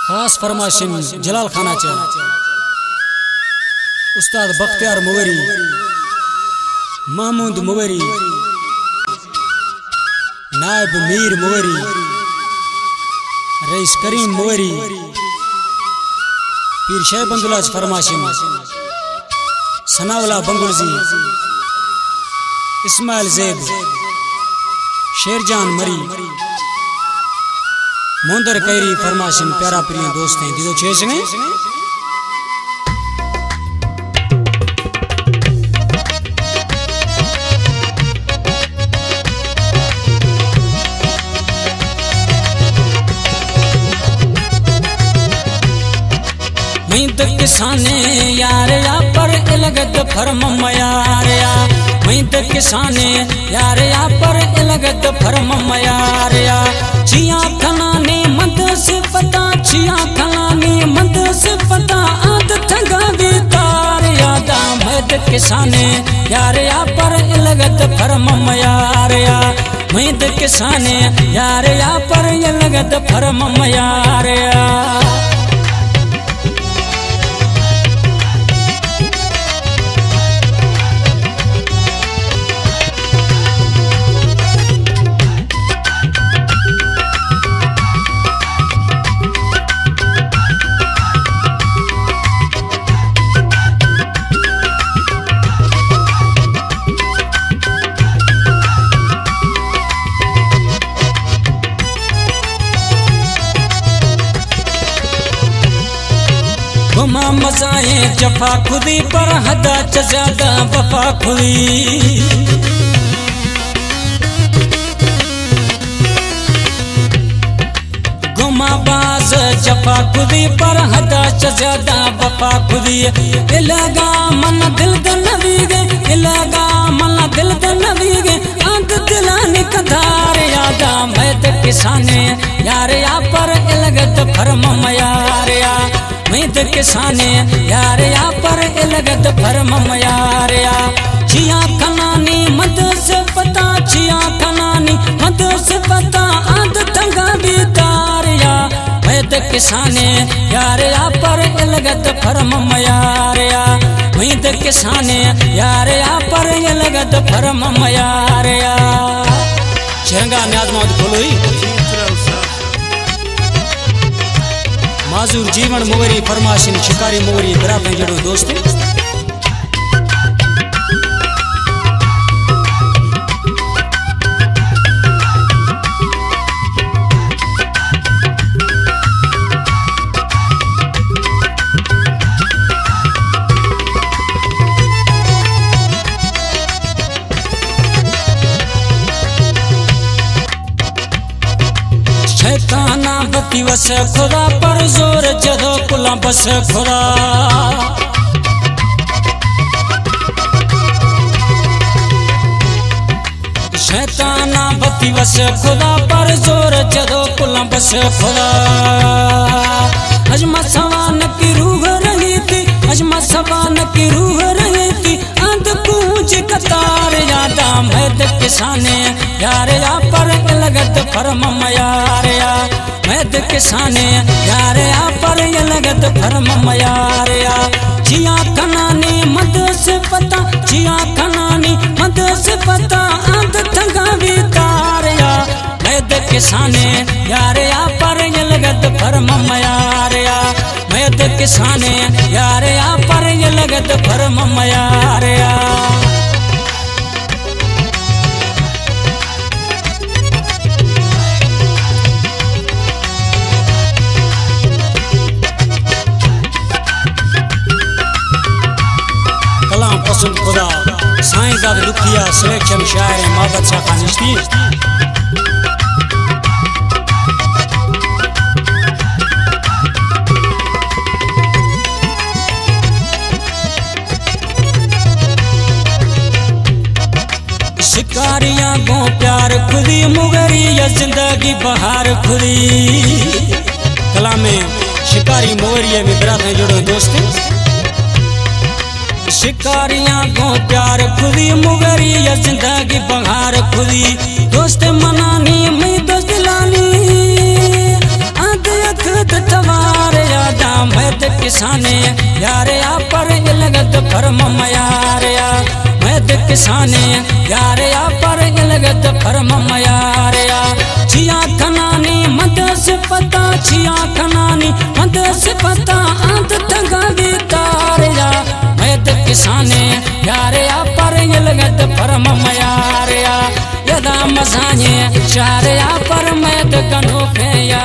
खास फरमाशिन जलाल खाना चा उस्ताद बख्तियार मुवरी, महमूद मुवरी, नायब मीर मुवरी, रईस करीम मुवरी, पीर शेह बंगुलाज फरमाशिन, सनावला बंगुलजी, इस्माइल ज़ैद, शेरजान मरी, मोंदर कैरी फरमाशिन प्यारा प्रिय दोस्त हैं दिदो छेसने मैं किसाने यार या पर लगत फरम यार या मैं किसाने यार या पर लगत फरम यार या चिया खनाने मद से पता चिया खनाने मद से पता आद थगा बेतार यादा मैं किसाने यार या पर लगत फरम यार या मैं किसाने यार या पर लगत फरम यार या गुमा मजाए जफा खुदी पर हदा ज्यादा वफा खुदी गुमा बाज जफा खुदी पर हदा ज्यादा वफा खुदी इलागा मन दिल दनवीगे इलागा मन दिल दनवीगे आंख दिलाने कधार यादा मैं किसाने यार या पर लगत फरम यार या मैं किसाने यार या पर लगत फरम यार या चिया खनानी मद से पता चिया खनानी मद से पता आद थंगा बेतार या मैं किसाने यार या पर लगत फरम यार या मैं किसाने यार या पर लगत फरम यार या चिरंगा न्याज मोहम्मद खोलोई माजूर जीवन मुवरी फरमाशिन शिकारी मुवरी बराबर जड़ो दोस्त शैताना बती वस खुदा पर जोर जदो कुला बस खुदा शैताना बती वस खुदा पर जोर जदो कुला बस खुदा अजमा सवान की रूह रही थी अजमा सवान की रूह रही थी अंत पूछ कतार यादा मैं किसाने यार या पर लगत फरम यार या मैं किसाने यार या पर लगत फरम यार या चिया खनानी मद से पता चिया खनानी मद से पता आंध थंगा बेतार या मैं किसाने यार या पर लगत फरम यार या मैं किसाने यार या पर लगत फरम यार या पसंद खुदा साईं ज़ाद दुखिया सिलेक्शन शायर मोहब्बत शाह खानिश्ती शिकारियां गो प्यार खुदी मुगरी या जिंदगी बहार खुदी कलामे शिकारी मुगरी में बरात में जुड़ो दोस्त शिकारियां को प्यार खुदी मुगरी या जिंदगी बहार खुदी दोस्त मनानी मैं दोस्त लानी आद अख तवा किसाने यारे या पर इलगत फरम यारया मैद किसाने यारे या पर इलगत फरम यारया छिया खनानी मद से पता छिया खनानी मद से पता अंत तंगावी तारया मैद किसाने यारे या पर इलगत फरम यारया यदा मजाने चारया पर मैद कनो पे या